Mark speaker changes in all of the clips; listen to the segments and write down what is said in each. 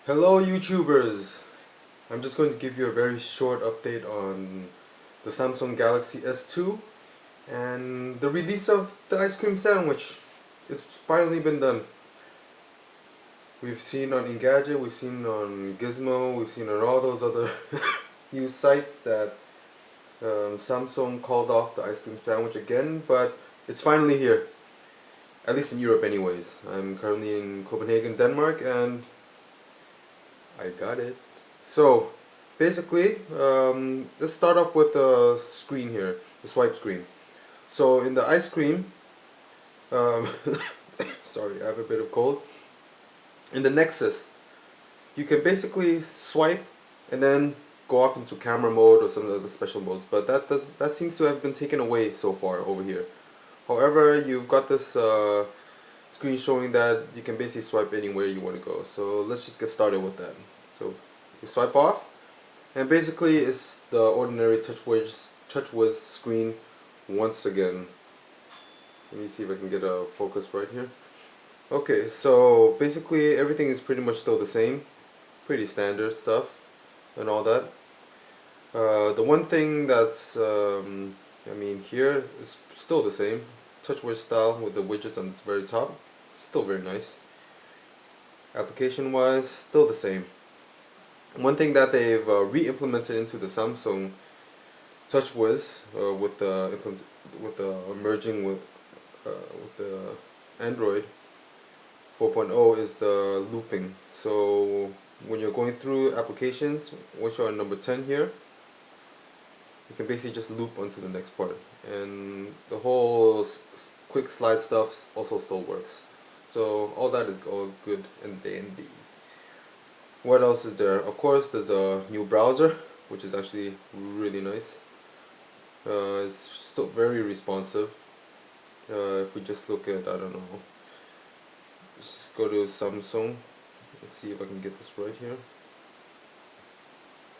Speaker 1: Hello YouTubers! I'm just going to give you a very short update on the Samsung Galaxy S2 and the release of the ice cream sandwich. It's finally been done. We've seen on Engadget, we've seen on Gizmo, we've seen on all those other news sites that Samsung called off the ice cream sandwich again, but it's finally here. At least in Europe anyways. I'm currently in Copenhagen, Denmark, and I got it. So, basically, let's start off with the screen here, the swipe screen. So, in the ice cream, um, sorry, I have a bit of cold. In the Nexus, you can basically swipe and then go off into camera mode or some of the special modes, but that seems to have been taken away so far over here. However, you've got this screen showing that you can basically swipe anywhere you want to go. So let's just get started with that. So you swipe off, and basically it's the ordinary TouchWiz screen once again. Let me see if I can get a focus right here. Okay, so basically everything is pretty much still the same, pretty standard stuff and all that. The one thing that's here is still the same, TouchWiz style with the widgets on the very top. Still very nice. Application wise, still the same. One thing that they've re-implemented into the Samsung TouchWiz with the merging with the Android 4.0 is the looping. So when you're going through applications, once you're on number 10 here, you can basically just loop onto the next part, and the whole quick slide stuff also still works. So all that is all good and dandy. What else is there? Of course, there's a new browser, which is actually really nice. It's still very responsive. If we just look at, I don't know, just go to Samsung. Let's see if I can get this right here.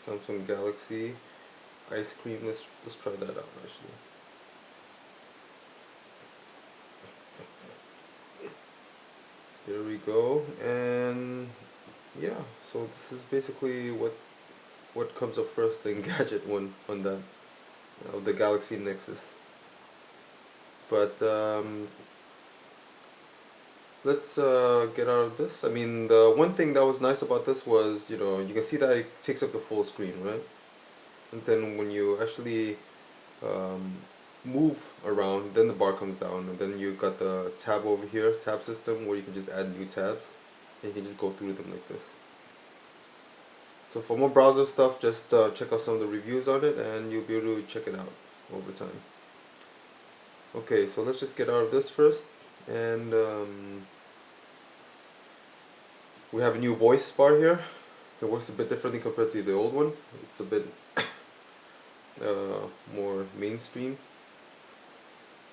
Speaker 1: Samsung Galaxy ice cream. Let's try that out actually. There we go, and yeah. So this is basically what comes up first, the Engadget one on that the Galaxy Nexus. But let's get out of this. I mean, the one thing that was nice about this was, you can see that it takes up the full screen, right? And then when you actually um, move around, then the bar comes down, and then you got the tab over here, tab system, where you can just add new tabs, and you can just go through them like this. So for more browser stuff, just check out some of the reviews on it, and you'll be able to check it out over time. Okay, so let's just get out of this first, and we have a new voice bar here. It works a bit differently compared to the old one. It's a bit more mainstream.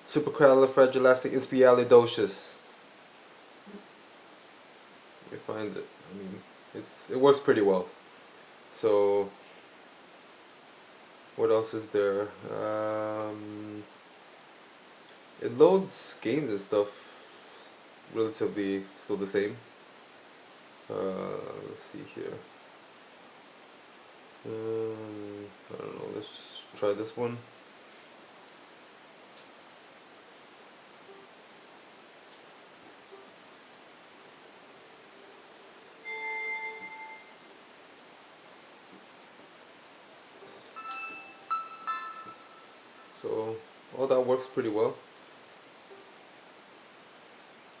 Speaker 1: Supercalifragilisticexpialidocious. It finds it. I mean, it works pretty well. So, what else is there? It loads games and stuff relatively still the same. Let's see here. I don't know, let's try this one. So all that works pretty well.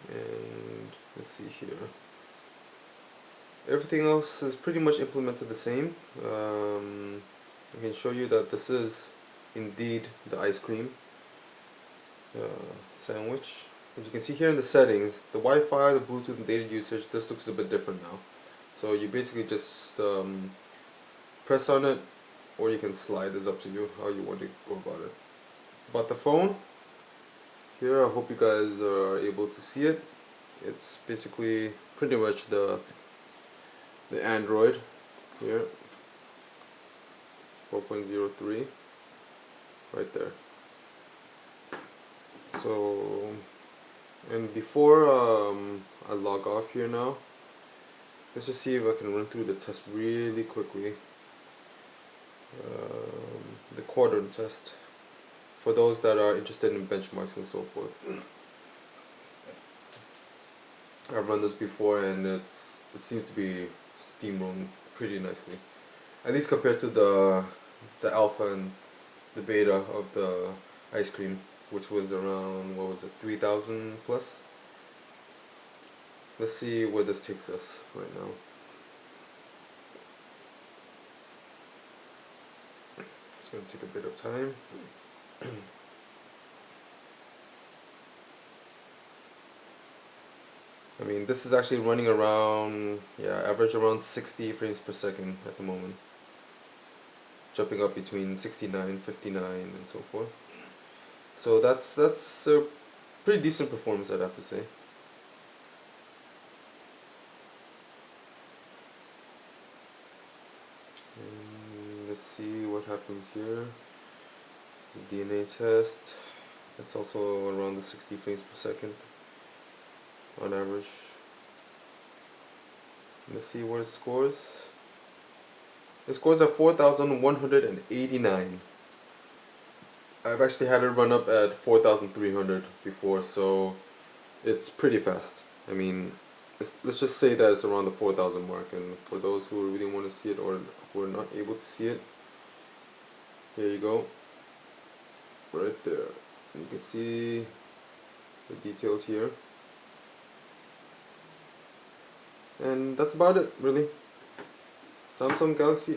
Speaker 1: And let's see here. Everything else is pretty much implemented the same. I can show you that this is indeed the ice cream sandwich. As you can see here in the settings, the Wi-Fi, the Bluetooth, and data usage, this looks a bit different now. So you basically just press on it, or you can slide. It's up to you how you want to go about it. About the phone, here I hope you guys are able to see it. It's basically pretty much the Android here, 4.03, right there. So, and before I log off here now, let's just see if I can run through the test really quickly. The Quadrent test, for those that are interested in benchmarks and so forth. I've run this before and it seems to be steamrolling pretty nicely. At least compared to the alpha and the beta of the ice cream, which was around, what was it, 3,000 plus? Let's see where this takes us right now. It's going to take a bit of time. I mean, this is actually running around, yeah, average around 60 frames per second at the moment. Jumping up between 69, 59, and so forth. So that's a pretty decent performance, I'd have to say. And let's see what happens here. The DNA test. That's also around the 60 frames per second on average. Let's see what it scores. It scores at 4,189. I've actually had it run up at 4,300 before, so it's pretty fast. I mean, let's just say that it's around the 4,000 mark, and for those who really want to see it or who are not able to see it, here you go. Right there. You can see the details here. And that's about it, really. Samsung Galaxy